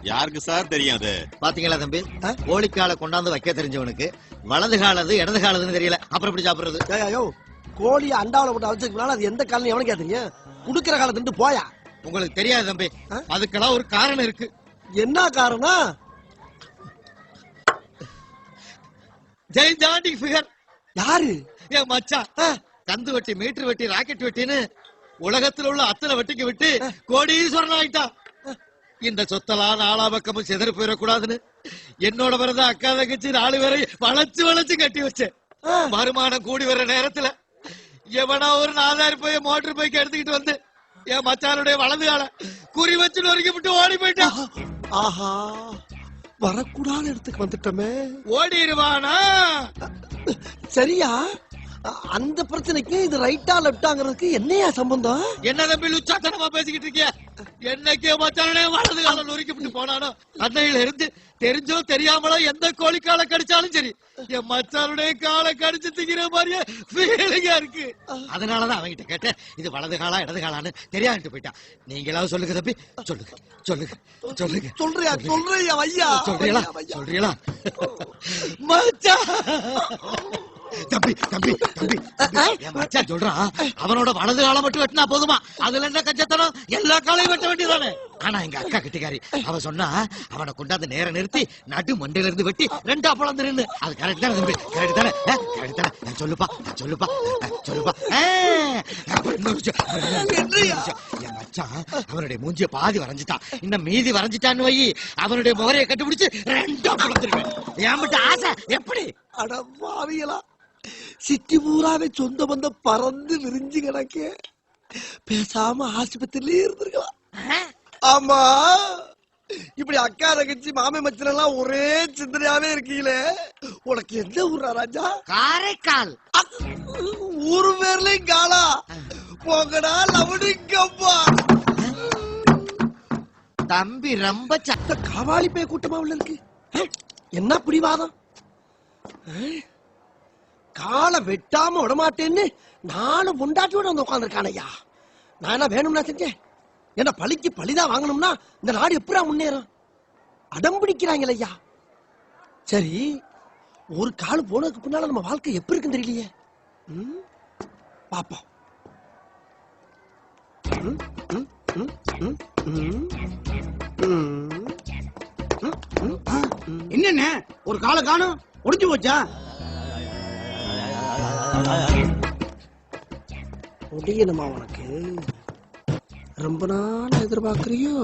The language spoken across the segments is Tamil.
யாருக்கு சார் தெரியும் அது? பாத்தீங்களா தம்பி, கோழிக்கால கொண்டாந்து வைக்க தெரிஞ்சவனுக்கு வலது காலது இடது காலதுன்னு தெரியல, அப்புறம் எப்படி சாப்பிடுறது? ஐயோ, கோழி அண்டாவில போட்டு அழைச்சிருக்கனால அது எந்த காலம் எவனுக்கே தெரியும்? குடுக்கிற காலத்துட்டு போயா. உங்களுக்கு தெரியாது தம்பி, அதுக்கெல்லாம் ஒரு காரணம் இருக்கு. என்ன காரணம்? ஜெயிண்டாண்டிக் ஃபிகர். யாரு? ஏன் மச்சான், கந்து வெட்டி, மீட்டர் வெட்டி, ராக்கெட் வெட்டின்னு உலகத்துல உள்ள அத்தனை வெட்டிக்கு விட்டு கோடீஸ்வரன் ஆயிட்டான். இந்த சொத்தெல்லாம் நாலா பக்கமும் செதறி போயிடக்கூடாதுன்னு என்னோட பிறந்த அக்கா தங்கச்சி 4 பேரை வளைச்சு வளைச்சு கட்டி வச்சேன். வருமானம் கூடி வர்ற நேரத்துல எவனா ஒரு 4000 போய் மோட்டர் பைக் எடுத்துக்கிட்டு வந்து என் மச்சானுடைய வலது கால குறி வச்சு நொறுக்கி விட்டு ஓடி போயிட்டான். ஆஹா, வரக்கூடாத இடத்துக்கு வந்துட்டோமே. ஓடிடுவானா? சரியா, அந்த பிரச்சனைக்கு இது ரைட்டா லெப்டாங்கிறதுக்கு என்னையா சம்பந்தம்? என்ன தம்பி லுச்சாத்தனமா பேசிக்கிட்டு இருக்கிய? என்னைக்கே மச்சானே வலது காலம் நொறுக்கி விட்டு போனானோ அன்னையில இருந்து தெரிஞ்சோ தெரியாமலோ எந்த கோழி காலை கடிச்சாலும் சரி என் மச்சானுடைய காலை கடிச்சு திங்கிற மாதிரியே ஃபீலிங்கா இருக்கு. அதனாலதான் அவங்கிட்ட கேட்டேன், இது வலது காலா இடது காலான்னு தெரியாதுட்டு போயிட்டான். நீங்களாவது சொல்லுங்க தம்பி, சொல்லுங்க சொல்லுங்க சொல்லுங்க. சொல்றியா சொல்றியா ஐயா? சொல்றீங்களா சொல்றீங்களா? மச்சான் தம்பி தம்பி தம்பி, என் மச்சான் சொல்றான் அவனோட வலது காலம் மட்டும் வெட்டினா போதுமா, அதுல என்ன கஞ்சத்தனம், எல்லா காலையும் வெட்ட வேண்டியதானே. ஆனா எங்க அக்கா கிட்டிக்காரி அவ சொன்னா அவனை கொண்டாந்து நேர நிறுத்தி நடு மண்டையில இருந்து வெட்டி 2 பிளந்து நின்னு. அது கரெக்ட் தானே தம்பி? கரெக்ட் தானே? கரெக்ட் தானே? நான் சொல்லுப்பா சொல்லுப்பா சொல்லுப்பா. என் மச்சான் அவனுடைய மூஞ்சிய பாதி வரைஞ்சிட்டான், இன்னும் மீதி வரைஞ்சிட்டான்னு வை, அவனுடைய முகரையை கண்டுபிடிச்சு 2 பிளந்துருவேன். என் மட்டும் ஆசை எப்படி? அடவாவிகளா, சிட்டி பூராவே சொந்த பந்த பறந்து விரிஞ்சு கிடக்கு. பேசாம ஆஸ்பத்திரியிலே இருந்திருக்கலாம். ஆமா, இப்படி அக்கா தங்கச்சி மாமே மச்சன் எல்லாம் ஒரே சிந்தனையாவே இருக்கீங்களே. உனக்கு எந்த ஊரா ராஜா? காரைக்கால். ஊரு பேர்லயும் காலா? போங்கடா லவடிக்கப்பா. தம்பி ரொம்ப காவாலி பே கூட்டமா உள்ள இருக்கு. என்ன பிடிவாதம்? காலை வெட்டாம விடமாட்டேன்னு 4 பொண்டாட்டியோட வந்து உட்காந்துருக்கானையா. நான் என்ன வேணும்னா செஞ்சேன்? என்ன பழிக்கு பழிதான் வாங்கணும்னா இந்த நாடு எப்படா முன்னேறும்? அடம் பிடிக்கிறாங்களே ஐயா. சரி, ஒரு கால் போனதுக்கு பின்னால நம்ம வாழ்க்கை எப்படி இருக்குன்னு தெரியலையே. பாப்போம். என்னென்ன ஒரு காலை காணும் ஒடிஞ்சு போச்சா? முடியணுமா உனக்கு? ரொம்ப நாள் எதிர்பார்க்கறியோ?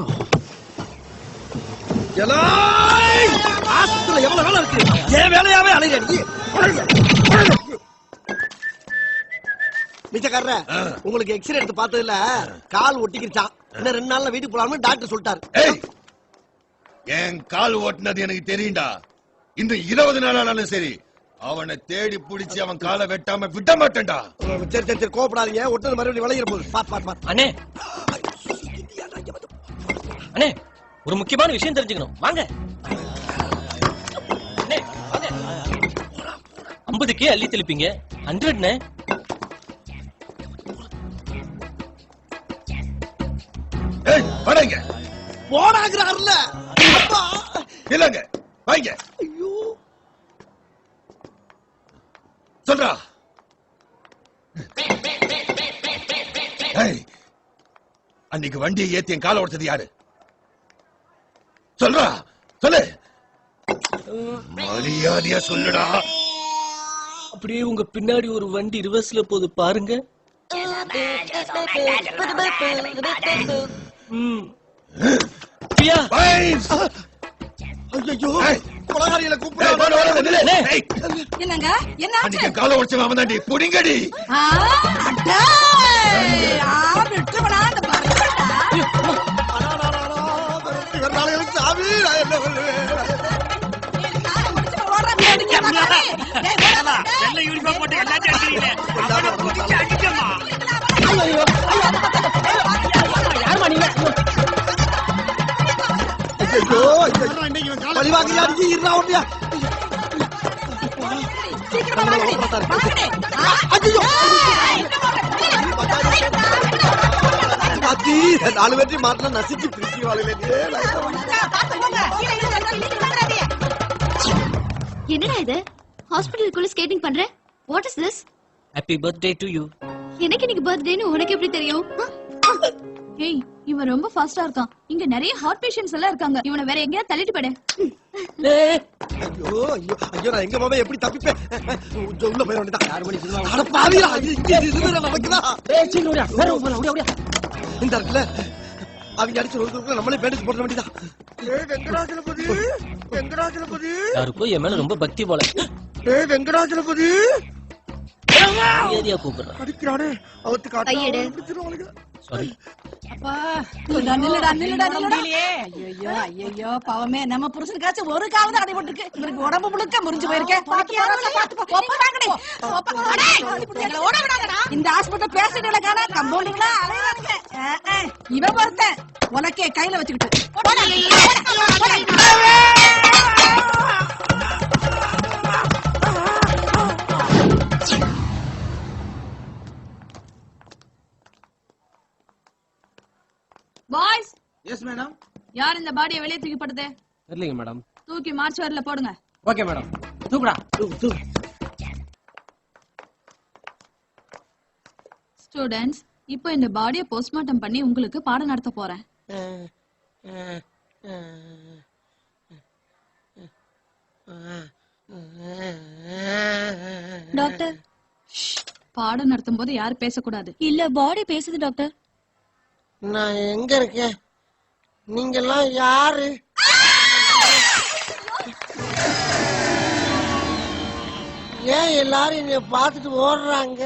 எவ்வளவு வேலை இருக்கு? என் வேலையாவே அலையிறீ. மிச்சக்காரர, உங்களுக்கு எக்ஸ்ரே எடுத்து பார்த்ததுல கால் ஒட்டிக்கிச்சான். இன்னும் 2 நாள்ல வீட்டுக்கு போலாம்னு டாக்டர் சொல்லிட்டாரு. என் கால் ஓட்டினது எனக்கு தெரியும்டா. இன்னும் 20 நாள் ஆனாலும் சரி அவனை தேடி பிடிச்சி அவன் காலை வெட்டாம விட மாட்டேன்டா. சரி சரி சரி, கோபப்படாதீங்க. ஒட்டது மறுபடியும் விளையிற போகுது. பாத்து. அண்ணே அண்ணே, ஒரு முக்கியமான விஷயம் தெரிஞ்சுக்கணும், வாங்க. அண்ணே வாங்க. 50க்கே அள்ளி தெளிப்பீங்க, 100ண்ணே. வரங்க போடாகிறாருல. இல்லங்க வாங்க. ஐயோ சொல்றா. அன்னைக்கு வண்டியை ஏத்தி என் காலை உடைச்சது யாரு? சொல்றா சொல்லு. மரியாதையா சொல்லுடா. அப்படியே உங்க பின்னாடி ஒரு வண்டி ரிவர்ஸ்ல போகுது பாருங்க. கொலகாரிகளை என்னங்க என்ன காலை உடைச்சவன் அவன் தாண்டி. புடிங்கடி. சாமி, நான் என்ன நாலு பேர்த்தையும் மாட்டினா நசிச்சு பிரிச்சு வாழ்க்கை என்னடா இது ஹாஸ்பிடலுக்குள்ள ஸ்கேட்டிங் பண்ற? What is this? Happy birthday to you. எனக்கு இன்னைக்கு பர்த்டேன்னு உனக்கு எப்படி தெரியும்? ஏய், இவன் ரொம்ப ஃபாஸ்டா இருக்கான். இங்க நிறைய ஹார்ட் பேஷண்ட்ஸ் எல்லாம் இருக்காங்க. இவனை வேற எங்கேயாவது தள்ளிட்டு போடு. ஐயோ ஐயோ ஐயோ நான் எங்க மாமா எப்படி தப்பிப்பேன் உள்ள போய் வேண்டியதான் 6 மணி சொல்லுவாங்க அட பாவியா இது வேற நடக்குதா ஏய் சீக்கிரம் ஓடியா வேற ஓடியா ஓடியா இந்த இடத்துல அவங்க அடிச்சு ஒரு நம்மளே பேண்டேஜ் போட வேண்டியதா வெங்கடாச்சலபதி யாருக்கோ என் மேல ரொம்ப பக்தி போல. வெங்கடாச்சலபதி ஏரியா கூப்பிடுறேன். அடிக்கிறானே அவத்து கையெடு. காட்டு சாரி. அப்பா நில்லுடா ஐயோ ஐயோ பாவமே நம்ம புருஷனுக்காச்சும் ஒரு காலம் தான் அடைபட்டிருக்கு. இவருக்கு உடம்பு முழுக்க முறிஞ்சு போயிருக்கேன். இந்த ஹாஸ்பிட்டல் பேஷண்ட்களை காண கம்பவுண்டிங்களா அலையானுங்க. இவன் ஒருத்தன் உனக்கே கையில வச்சுக்கிட்டு பாய்ஸ், எஸ் மேடம். யார் இந்த பாடியை வெளியே தூக்கி போட்டது? தெரியலங்க மேடம். தூக்கி மார்ச்சுவரியில போடுங்க. Okay madam. தூக்குடா. ஸ்டூடண்ட்ஸ், இப்போ இந்த பாடியை போஸ்ட்மார்ட்டம் பண்ணி உங்களுக்கு பாடம் நடத்த போறேன். டாக்டர், பாடம் நடத்தும் போது யாரும் பேசக்கூடாது. இல்ல பாடி பேசுது டாக்டர். நான் எங்க இருக்கேன் நீங்கெல்லாம் யாரு ஏன் எல்லாரும் என்னைய பார்த்துட்டு ஓடுறாங்க